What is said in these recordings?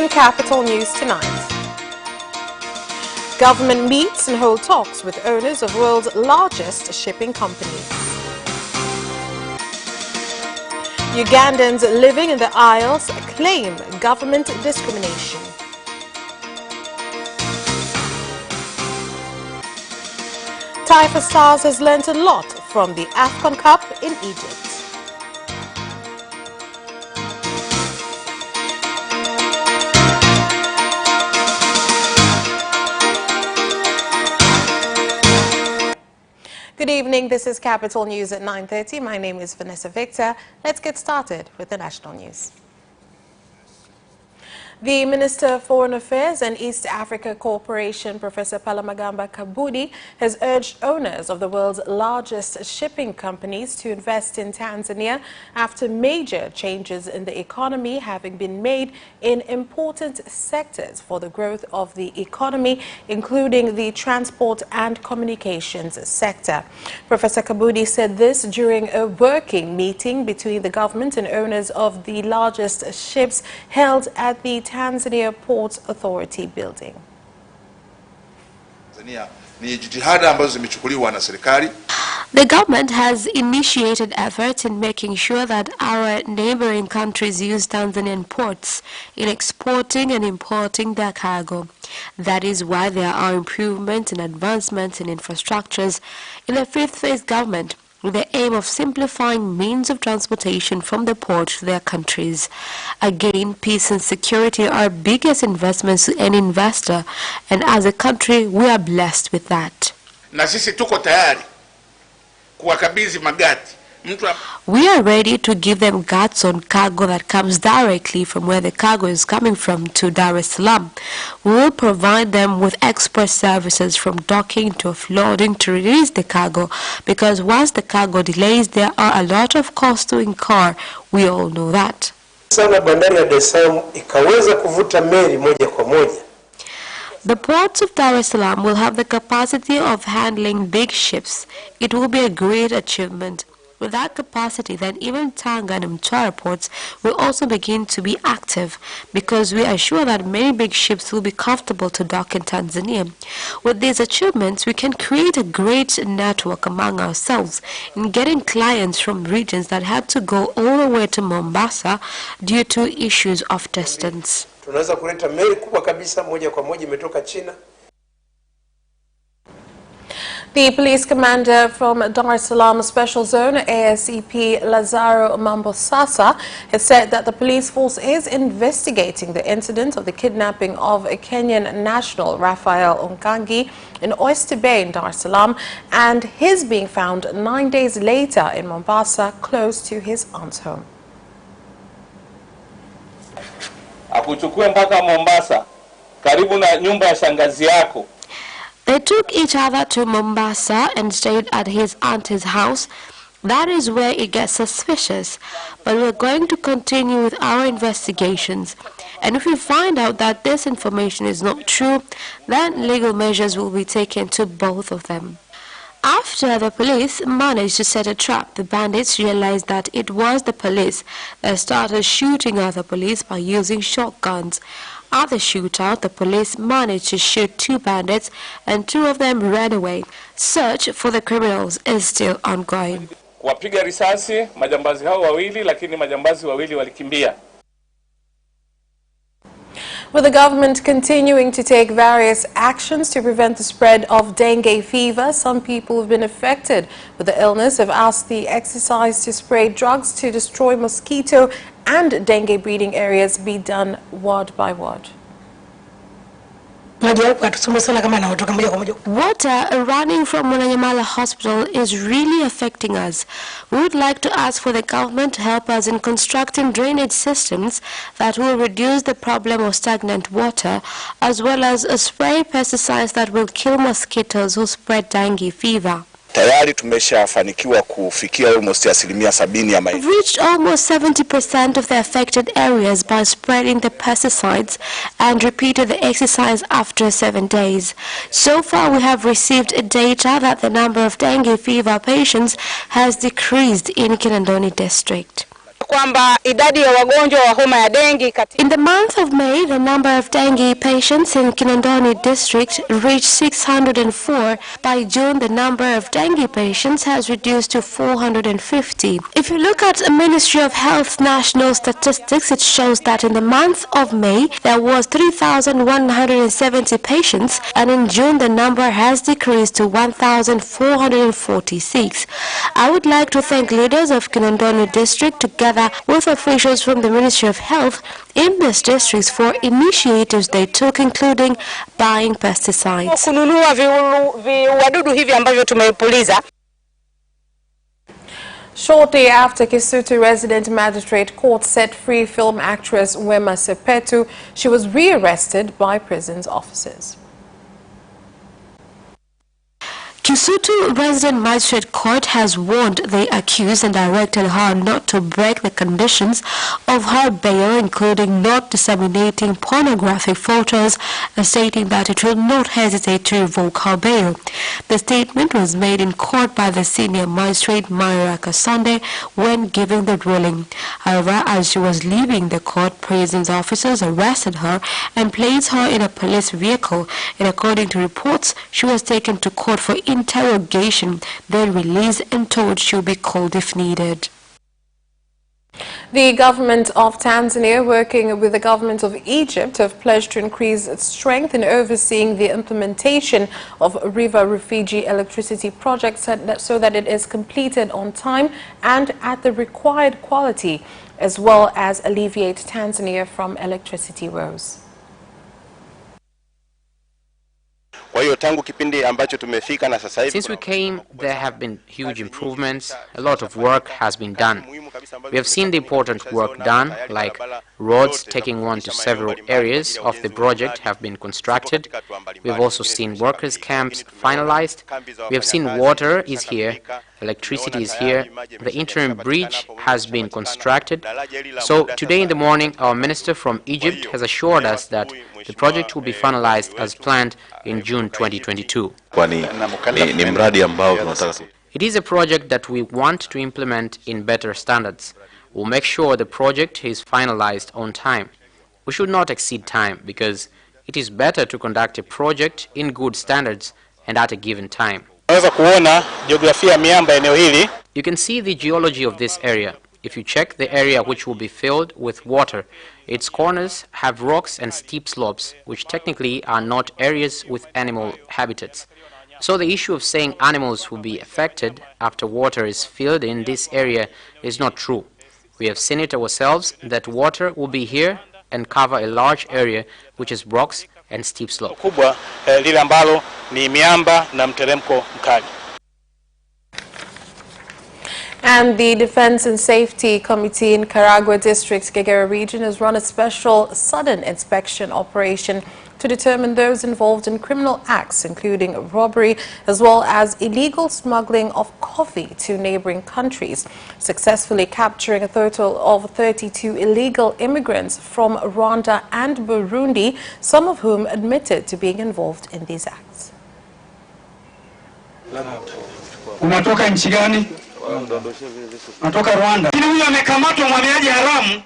In Capital News tonight, government meets and hold talks with owners of world's largest shipping companies. Ugandans living in the Isles claim government discrimination. Taifa Stars has learnt a lot from the AFCON Cup in Egypt. Good evening, this is Capital News at 9:30. My name is Vanessa Victor. Let's get started with the national news. The Minister of Foreign Affairs and East Africa Cooperation, Professor Palamagamba Kabudi, has urged owners of the world's largest shipping companies to invest in Tanzania after major changes in the economy having been made in important sectors for the growth of the economy, including the transport and communications sector. Professor Kabudi said this during a working meeting between the government and owners of the largest ships held at the Tanzania Ports Authority building. The government has initiated efforts in making sure that our neighboring countries use Tanzanian ports in exporting and importing their cargo. That is why there are improvements and advancements in infrastructures in the fifth phase government, with the aim of simplifying means of transportation from the port to their countries. Again, peace and security are our biggest investments to any investor, and as a country, we are blessed with that. We are ready to give them guts on cargo that comes directly from where the cargo is coming from to Dar es Salaam. We will provide them with express services from docking to offloading to release the cargo, because once the cargo delays, there are a lot of costs to incur. We all know that. The ports of Dar es Salaam will have the capacity of handling big ships. It will be a great achievement. With that capacity, then even Tanga and Mtwara ports will also begin to be active, because we are sure that many big ships will be comfortable to dock in Tanzania. With these achievements, we can create a great network among ourselves in getting clients from regions that had to go all the way to Mombasa due to issues of distance. The police commander from Dar es Salaam Special Zone, ASCP Lazaro Mambosasa, has said that the police force is investigating the incident of the kidnapping of a Kenyan national, Raphael Ongangi, in Oyster Bay in Dar es Salaam, and his being found 9 days later in Mombasa, close to his aunt's home. Akuchukue mpaka Mombasa, karibu na nyumba ya shangazi yako. They took each other to Mombasa and stayed at his auntie's house. That is where it gets suspicious. But we're going to continue with our investigations. And if we find out that this information is not true, then legal measures will be taken to both of them. After the police managed to set a trap, the bandits realized that it was the police that started shooting other police by using shotguns. At the shootout, the police managed to shoot 2 bandits and 2 of them ran away. Search for the criminals is still ongoing. Wapiga risasi majambazi hao wawili, lakini majambazi wawili walikimbia. With the government continuing to take various actions to prevent the spread of dengue fever, some people who have been affected with the illness have asked the exercise to spray drugs to destroy mosquito and dengue breeding areas be done ward by ward. Water running from Mwananyamala Hospital is really affecting us. We would like to ask for the government to help us in constructing drainage systems that will reduce the problem of stagnant water, as well as spray pesticides that will kill mosquitoes who spread dengue fever. Tayari tumeshafanikiwa kufikia almost 70% ya maeneo. We've reached almost 70% of the affected areas by spreading the pesticides and repeated the exercise after 7 days. So far, we have received data that the number of dengue fever patients has decreased in Kinondoni district. kwamba idadi ya wagonjwa wa homa ya dengue In the month of May, the number of dengue patients in Kinondoni district reached 604. By June, the number of dengue patients has reduced to 450. If you look at the Ministry of Health national statistics, it shows that in the month of May, there was 3,170 patients, and in June, the number has decreased to 1,446. I would like to thank leaders of Kinondoni district together with officials from the Ministry of Health in these districts for initiatives they took, including buying pesticides. Kununua wadudu hivi ambavyo tumepuliza. Shortly after Kisutu Resident Magistrate Court set free film actress Wema Sepetu, she was rearrested by prison's officers. Kisutu Resident Magistrate Court has warned the accused and directed her not to break the conditions of her bail, including not disseminating pornographic photos, and stating that it will not hesitate to revoke her bail. The statement was made in court by the senior magistrate Mayra Kasande when giving the ruling. However, as she was leaving the court, prison's officers arrested her and placed her in a police vehicle, and according to reports, she was taken to court for interrogation, then released and told she'll be called if needed. The government of Tanzania, working with the government of Egypt, have pledged to increase its strength in overseeing the implementation of River Rufiji electricity project so that it is completed on time and at the required quality, as well as alleviate Tanzania from electricity woes. Since we came, there have been huge improvements. A lot of work has been done. We have seen the important work done, like roads taking one to several areas of the project have been constructed. We have also seen workers' camps finalized. We have seen water is here, electricity is here, the interim bridge has been constructed. So today in the morning, our minister from Egypt has assured us that the project will be finalized as planned in June 2022. It is a project that we want to implement in better standards. We'll make sure the project is finalized on time. We should not exceed time because it is better to conduct a project in good standards and at a given time. You can see the geology of this area. If you check the area which will be filled with water, its corners have rocks and steep slopes, which technically are not areas with animal habitats. So the issue of saying animals will be affected after water is filled in this area is not true. We have seen it ourselves that water will be here and cover a large area which is rocks and steep slopes. And the Defense and Safety Committee in Karagwe District, Kagera Region, has run a special sudden inspection operation to determine those involved in criminal acts, including robbery, as well as illegal smuggling of coffee to neighboring countries, successfully capturing a total of 32 illegal immigrants from Rwanda and Burundi, some of whom admitted to being involved in these acts.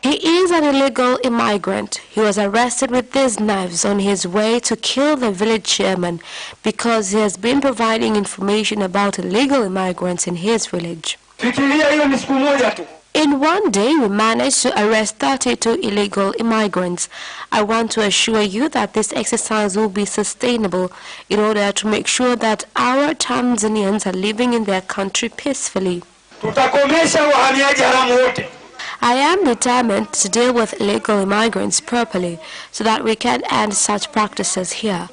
He is an illegal immigrant. He was arrested with these knives on his way to kill the village chairman because he has been providing information about illegal immigrants in his village. In one day, we managed to arrest 32 illegal immigrants. I want to assure you that this exercise will be sustainable in order to make sure that our Tanzanians are living in their country peacefully. I am determined to deal with illegal immigrants properly so that we can end such practices here.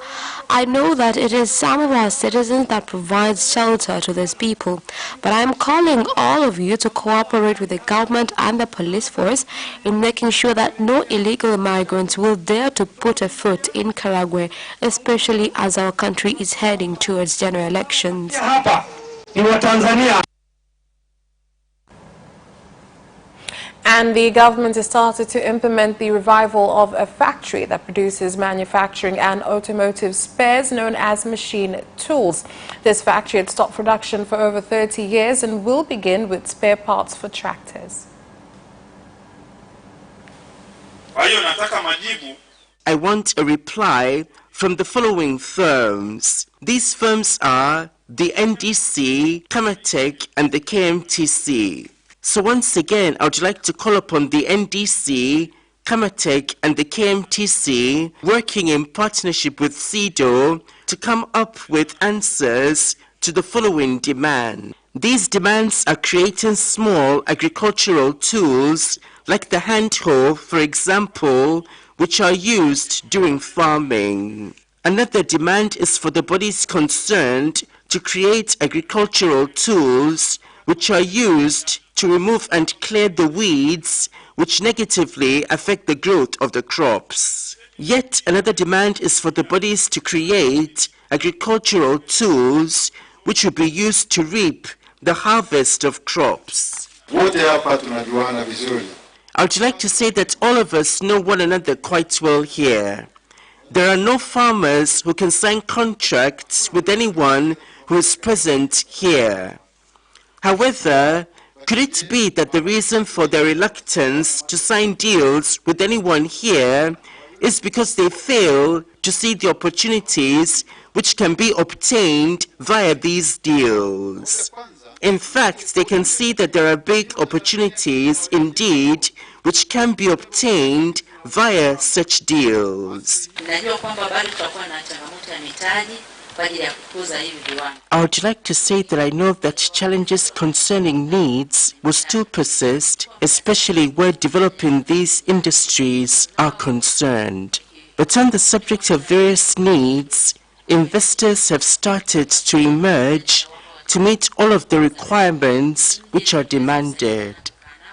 I know that it is some of our citizens that provide shelter to these people, but I am calling all of you to cooperate with the government and the police force in making sure that no illegal immigrants will dare to put a foot in Karagwe, especially as our country is heading towards general elections. And the government has started to implement the revival of a factory that produces manufacturing and automotive spares known as machine tools. This factory had stopped production for over 30 years and will begin with spare parts for tractors. I want a reply from the following firms. These firms are the NDC, Kamatech, and the KMTC. So once again, I would like to call upon the NDC, Kamatech, and the KMTC, working in partnership with CEDO, to come up with answers to the following demand. These demands are creating small agricultural tools like the hand hoe, for example, which are used during farming. Another demand is for the bodies concerned to create agricultural tools which are used to remove and clear the weeds which negatively affect the growth of the crops. Yet another demand is for the bodies to create agricultural tools which will be used to reap the harvest of crops. I would like to say that all of us know one another quite well here. There are no farmers who can sign contracts with anyone who is present here. However, could it be that the reason for their reluctance to sign deals with anyone here is because they fail to see the opportunities which can be obtained via these deals? In fact, they can see that there are big opportunities indeed which can be obtained via such deals. I would like to say that I know that challenges concerning needs will still persist, especially where developing these industries are concerned. But on the subject of various needs, investors have started to emerge to meet all of the requirements which are demanded.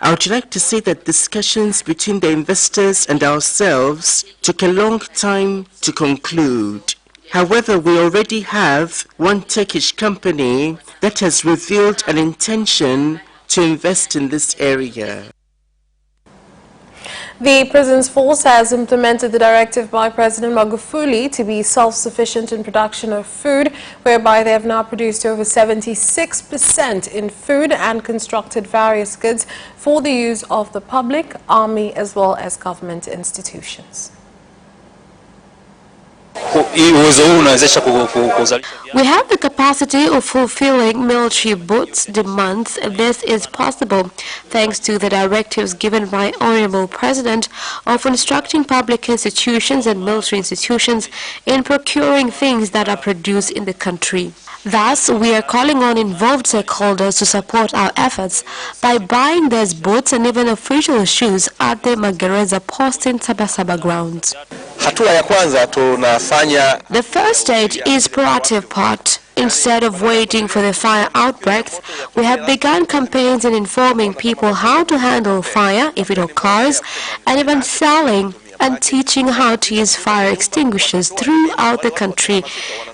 I would like to say that discussions between the investors and ourselves took a long time to conclude. However, we already have one Turkish company that has revealed an intention to invest in this area. The Prisons Force has implemented the directive by President Magufuli to be self-sufficient in production of food, whereby they have now produced over 76% in food and constructed various goods for the use of the public, army, as well as government institutions. We have the capacity of fulfilling military boats' demands. This is possible thanks to the directives given by Honorable President of instructing public institutions and military institutions in procuring things that are produced in the country. Thus, we are calling on involved stakeholders to support our efforts by buying these boats and even official shoes at the Magereza post in Sabasaba grounds. The first stage is proactive part. Instead of waiting for the fire outbreaks, we have begun campaigns in informing people how to handle fire if it occurs, and even selling and teaching how to use fire extinguishers throughout the country.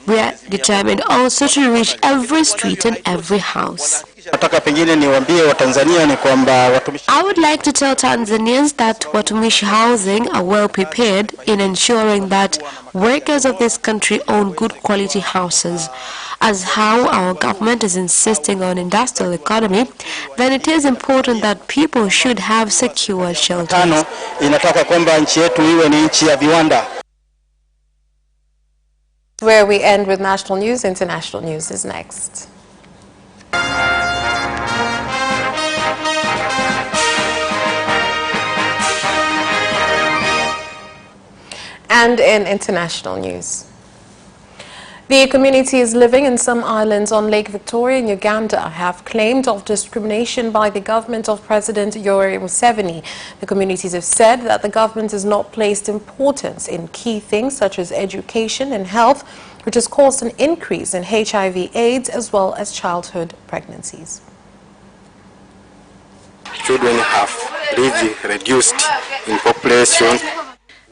We are determined also to reach every street and every house. I would like to tell Tanzanians that Watumishi Housing are well prepared in ensuring that workers of this country own good quality houses. As how our government is insisting on industrial economy, then it is important that people should have secure shelters. Where we end with national news. International news is next. And in international news, the communities living in some islands on Lake Victoria in Uganda have claimed of discrimination by the government of President Yoweri Museveni. The communities have said that the government has not placed importance in key things such as education and health, which has caused an increase in HIV/AIDS as well as childhood pregnancies. Children have really reduced in population.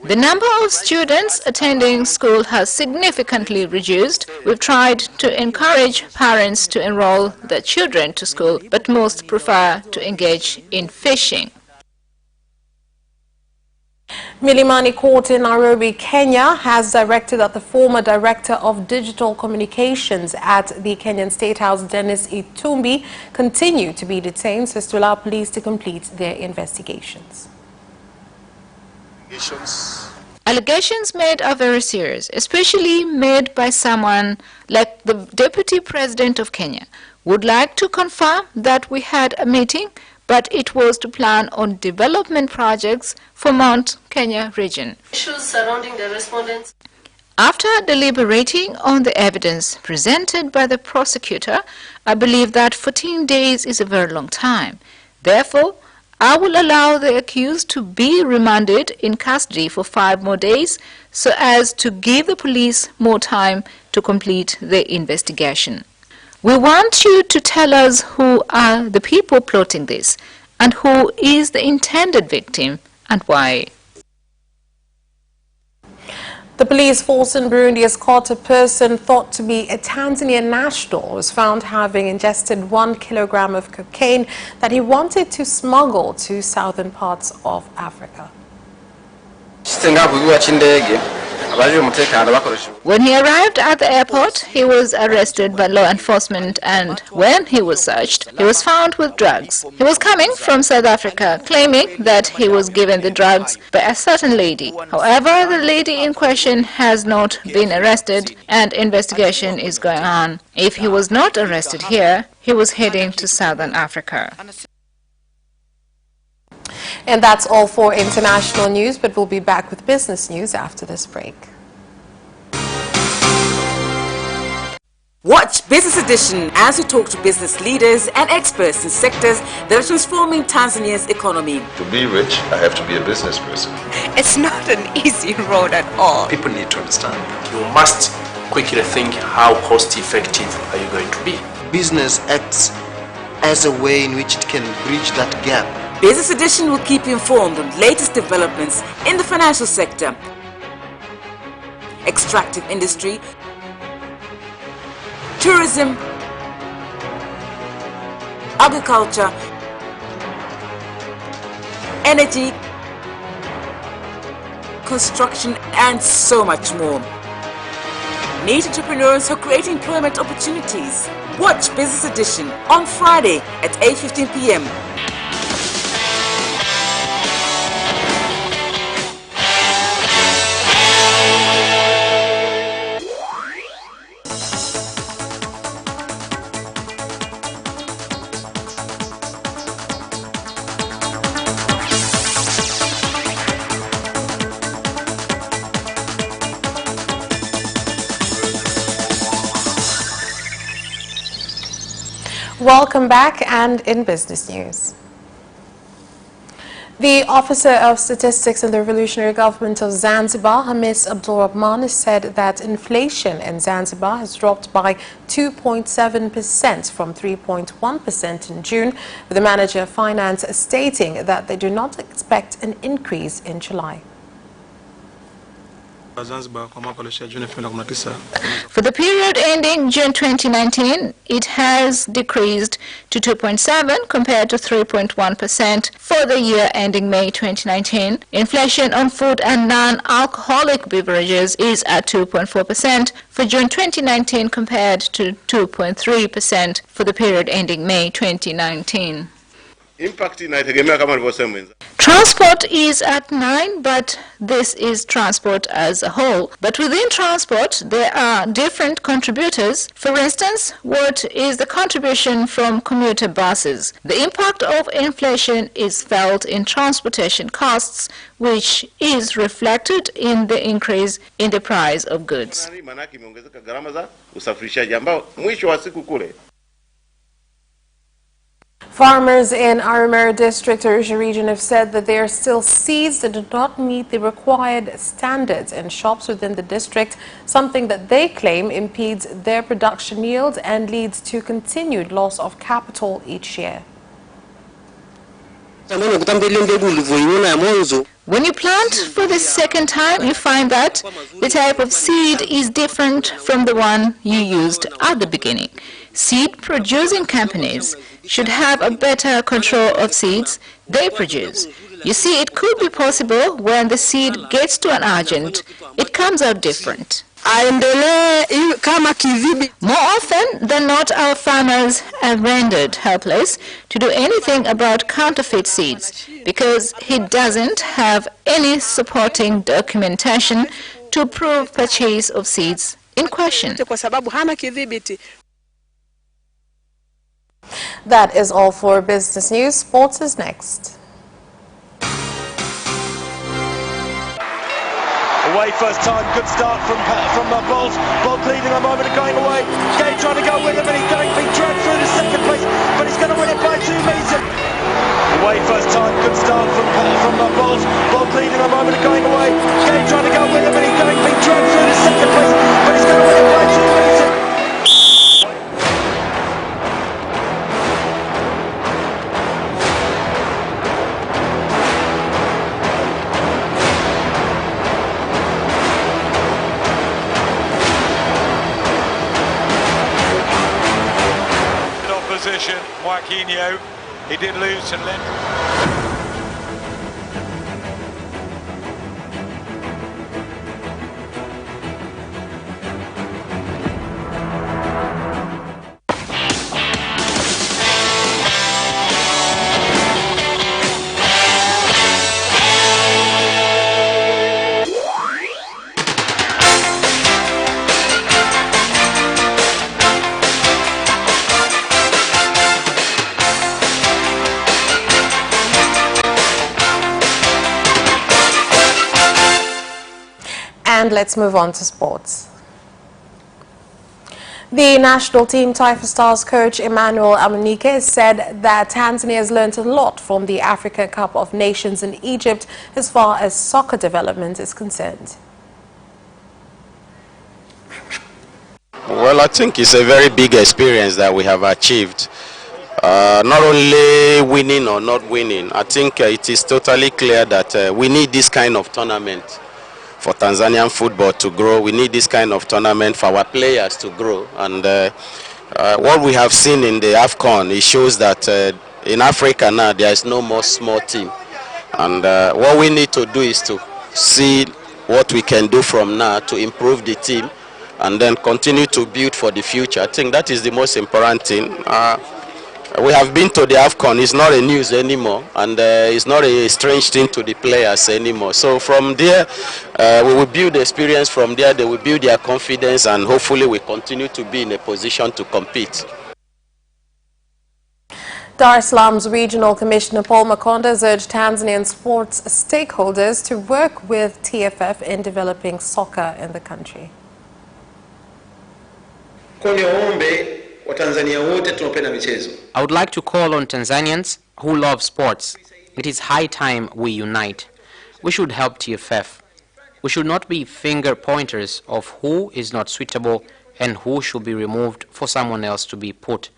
The number of students attending school has significantly reduced. We've tried to encourage parents to enroll their children to school, but most prefer to engage in fishing. Milimani Court in Nairobi, Kenya has directed that the former Director of Digital Communications at the Kenyan State House, Dennis Itumbi, continue to be detained so as to allow police to complete their investigations. Allegations made are very serious, especially made by someone like the Deputy President of Kenya. Would like to confirm that we had a meeting, but it was to plan on development projects for Mount Kenya region. Issues surrounding the respondents. After deliberating on the evidence presented by the prosecutor, I believe that 14 days is a very long time. Therefore, I will allow the accused to be remanded in custody for 5 more days so as to give the police more time to complete the investigation. We want you to tell us who are the people plotting this and who is the intended victim and why. The police force in Burundi has caught a person thought to be a Tanzanian national who was found having ingested 1 kilogram of cocaine that he wanted to smuggle to southern parts of Africa. When he arrived at the airport, he was arrested by law enforcement, and when he was searched, he was found with drugs. He was coming from South Africa, claiming that he was given the drugs by a certain lady. However, the lady in question has not been arrested, and investigation is going on. If he was not arrested here, he was heading to Southern Africa. And that's all for international news, but we'll be back with business news after this break. Watch Business Edition as we talk to business leaders and experts in sectors that are transforming Tanzania's economy. To be rich, I have to be a business person. It's not an easy road at all. People need to understand. You must quickly think, how cost effective are you going to be? Business acts as a way in which it can bridge that gap. Business Edition will keep you informed on latest developments in the financial sector, extractive industry, tourism, agriculture, energy, construction, and so much more. Need entrepreneurs who create employment opportunities? Watch Business Edition on Friday at 8:15 p.m. Welcome back, and in business news. The Officer of Statistics in the Revolutionary Government of Zanzibar, Hamis Abdul Rahman, has said that inflation in Zanzibar has dropped by 2.7% from 3.1% in June, with the Manager of Finance stating that they do not expect an increase in July. For the period ending June 2019, it has decreased to 2.7% compared to 3.1% for the year ending May 2019. Inflation on food and non-alcoholic beverages is at 2.4% for June 2019 compared to 2.3% for the period ending May 2019. Transport is at 9%, but this is transport as a whole. But within transport, there are different contributors. For instance, what is the contribution from commuter buses? The impact of inflation is felt in transportation costs, which is reflected in the increase in the price of goods. Farmers in Arumeru district, Arusha region, have said that there are still seeds that do not meet the required standards in shops within the district, something that they claim impedes their production yield and leads to continued loss of capital each year. When you plant for the second time, you find that the type of seed is different from the one you used at the beginning. Seed producing companies should have a better control of seeds they produce. You see, it could be possible when the seed gets to an agent, it comes out different. More often than not, our farmers are rendered helpless to do anything about counterfeit seeds because he doesn't have any supporting documentation to prove purchase of seeds in question. That is all for business news. Sports is next. Away first time, good start from Bolt. Bolt leading a moment of going away. Gay trying to go with him, and he's going to be dragged through to second place, but he's going to win it by 2 meters. Away first time, good start from Bolt. Bolt leading a moment of going away. Gay trying to go with him, and he's going to be dragged through to second place, but he's going to win it by 2 meters. Joaquinho, he did lose some length. And let's move on to sports. The national team Taifa Stars coach Emmanuel Amunike said that Tanzania has learned a lot from the Africa Cup of Nations in Egypt as far as soccer development is concerned. Well, I think it's a very big experience that we have achieved. Not only winning or not winning, I think it is totally clear that we need this kind of tournament for Tanzanian football to grow. We need this kind of tournament for our players to grow. And what we have seen in the AFCON, it shows that in Africa now there is no more small team. And what we need to do is to see what we can do from now to improve the team and then continue to build for the future. I think that is the most important thing. We have been to the AFCON. It's not a news anymore, and it's not a strange thing to the players anymore. So from there, we will build experience. From there, they will build their confidence, and hopefully we continue to be in a position to compete. Dar es Salaam's Regional Commissioner Paul Makonda has urged Tanzanian sports stakeholders to work with TFF in developing soccer in the country. I would like to call on Tanzanians who love sports. It is high time we unite. We should help TFF. We should not be finger pointers of who is not suitable and who should be removed for someone else to be put.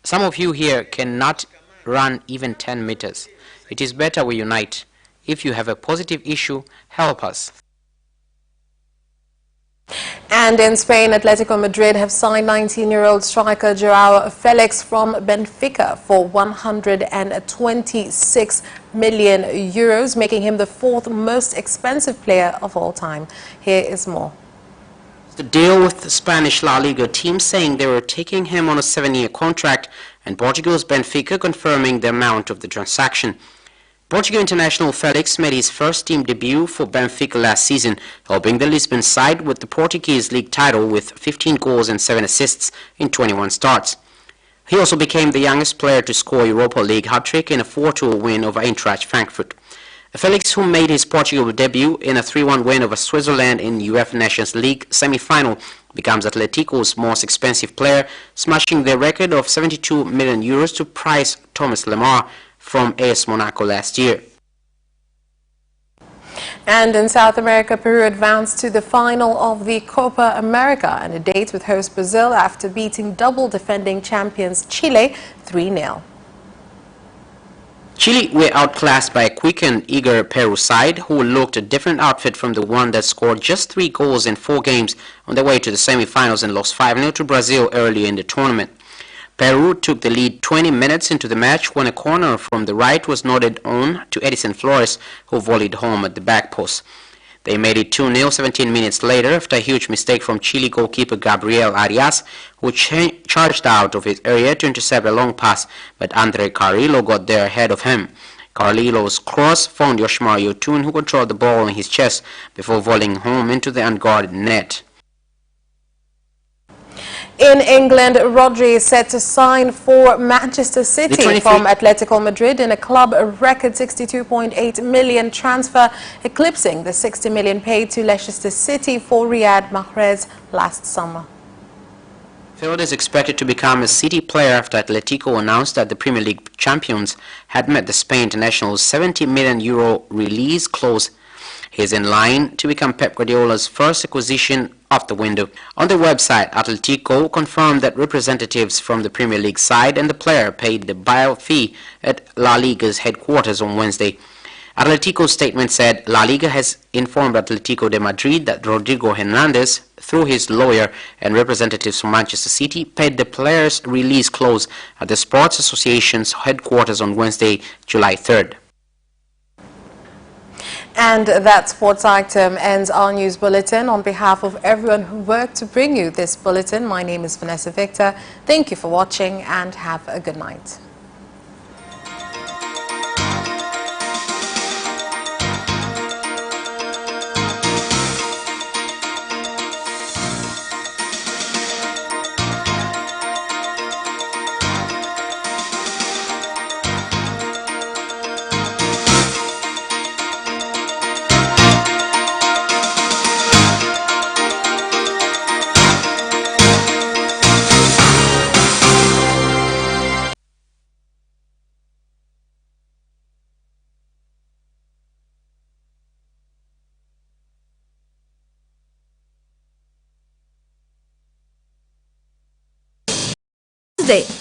Some of you here cannot run even 10 meters. It is better we unite. If you have a positive issue, help us. And in Spain, Atletico Madrid have signed 19-year-old striker Joao Felix from Benfica for 126 million euros, making him the fourth most expensive player of all time. Here is more. The deal with the Spanish La Liga team saying they were taking him on a 7-year contract, and Portugal's Benfica confirming the amount of the transaction. Portugal international Felix made his first team debut for Benfica last season, helping the Lisbon side with the Portuguese league title with 15 goals and 7 assists in 21 starts. He also became the youngest player to score a Europa League hat-trick in a 4-2 win over Eintracht Frankfurt. Felix, who made his Portugal debut in a 3-1 win over Switzerland in UEFA Nations League semi-final, becomes Atletico's most expensive player, smashing their record of 72 million euros to price Thomas Lemar from AS Monaco last year. And in South America, Peru advanced to the final of the Copa America and a date with host Brazil after beating double defending champions Chile 3-0. Chile were outclassed by a quick and eager Peru side who looked a different outfit from the one that scored just 3 goals in 4 games on their way to the semi-finals and lost 5-0 to Brazil earlier in the tournament. Peru took the lead 20 minutes into the match when a corner from the right was nodded on to Edison Flores, who volleyed home at the back post. They made it 2-0 17 minutes later after a huge mistake from Chile goalkeeper Gabriel Arias, who charged out of his area to intercept a long pass, but Andre Carrillo got there ahead of him. Carrillo's cross found Yoshimar Yotun, who controlled the ball in his chest before volleying home into the unguarded net. In England, Rodri is set to sign for Manchester City from Atletico Madrid in a club record £62.8 million transfer, eclipsing the £60 million paid to Leicester City for Riyad Mahrez last summer. Field is expected to become a City player after Atletico announced that the Premier League champions had met the Spain international's €70 million release clause. He is in line to become Pep Guardiola's first acquisition of the window. On their website, Atletico confirmed that representatives from the Premier League side and the player paid the buyout fee at La Liga's headquarters on Wednesday. Atletico's statement said La Liga has informed Atletico de Madrid that Rodrigo Hernandez, through his lawyer and representatives from Manchester City, paid the player's release clause at the Sports Association's headquarters on Wednesday, July 3rd. And that sports item ends our news bulletin. On behalf of everyone who worked to bring you this bulletin, my name is Vanessa Victor. Thank you for watching and have a good night.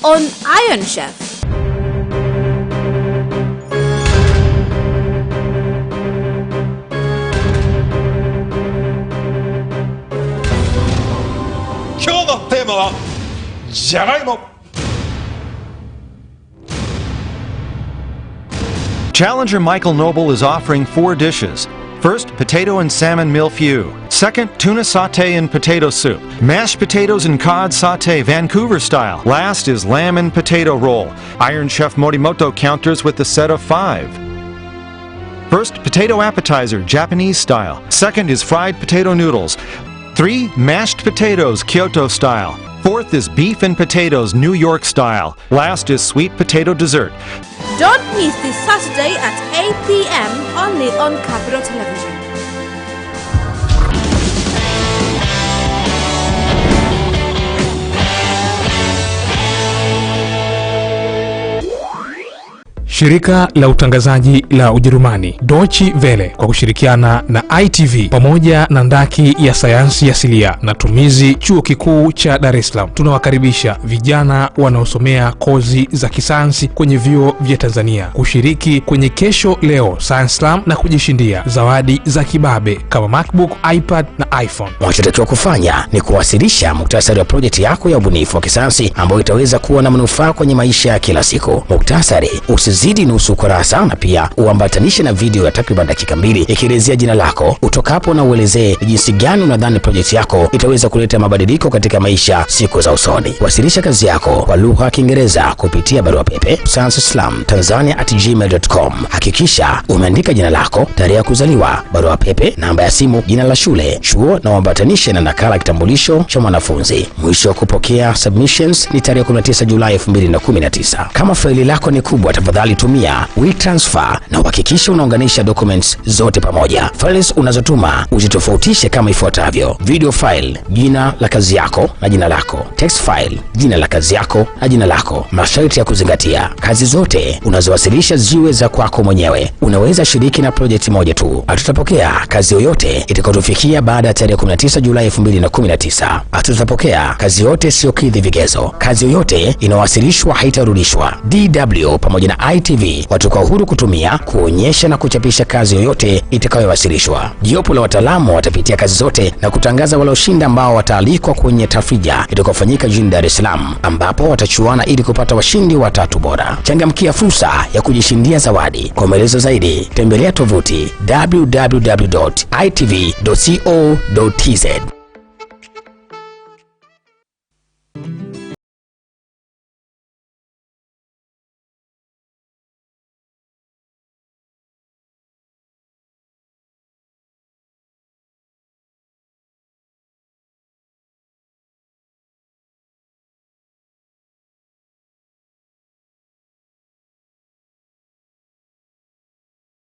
On Iron Chef. Challenger Michael Noble is offering 4 dishes. First, potato and salmon milfeu. Second, tuna sauté and potato soup. Mashed potatoes and cod sauté Vancouver style. Last is lamb and potato roll. Iron Chef Morimoto counters with the set of 5. First, potato appetizer Japanese style. Second is fried potato noodles. 3, mashed potatoes Kyoto style. Fourth is beef and potatoes New York style. Last is sweet potato dessert. Don't miss this Saturday at 8 p.m. only on Capital Television. Shirika la utangazaji la Ujerumani Deutsche Welle kwa kushirikiana na ITV pamoja na ndaki ya sayansi asilia na tumizi chuo kikuu cha Dar es Salaam tunawakaribisha vijana wanaosomea kozi za kisayansi kwenye vyuo vya Tanzania kushiriki kwenye Kesho Leo Science Slam na kujishindia zawadi za kibabe kama MacBook, iPad na iPhone. Unachotakiwa kufanya ni kuwasilisha muktasari wa project yako ya ubunifu wa kisayansi ambayo itaweza kuwa na manufaa kwenye maisha ya kila siku. Muktasari usizidi nusu kurasa na pia uambatanishe na video ya takriban dakika 2 ikielezea jina lako, utokapo na uelezee jinsi gani unadhani project yako itaweza kuleta mabadiliko katika maisha siku za usoni. Wasilisha kazi yako kwa lugha ya Kiingereza kupitia barua pepe scienceslam@gmail.com. Hakikisha umeandika jina lako, tarehe ya kuzaliwa, barua pepe, namba ya simu, jina la shule, chuo na uambatanishe na nakala ya kitambulisho cha mwanafunzi. Mwisho wa kupokea submissions ni tarehe 19 Julai 2019. Kama faili lako ni kubwa, tafadhali tumia WeTransfer na uhakikishe unaunganisha documents zote pamoja. Files unazotuma uzitofautishe kama ifuatavyo: video file, jina la kazi yako na jina lako; text file, jina la kazi yako na jina lako. Masharti ya kuzingatia: kazi zote unazowasilisha ziwe za kwako mwenyewe. Unaweza shiriki na project moja tu. Hatutapokea kazi yoyote itakayotufikia baada ya tarehe 19 Julai 2019. Hatutapokea kazi yote isiyokidhi vigezo. Kazi yoyote inawasilishwa haitarudishwa. DW pamoja na IT ITV watakuwa huru kutumia, kuonyesha na kuchapisha kazi yoyote itakayowasilishwa. Jopo la wataalamu watapitia kazi zote na kutangaza walioshinda ambao wataalikwa kwenye tafrija itakayofanyika jijini Dar es Salaam, ambapo watachuana ili kupata washindi watatu bora. Changamkia fursa ya kujishindia zawadi. Kwa maelezo zaidi, tembelea tovuti www.itv.co.tz.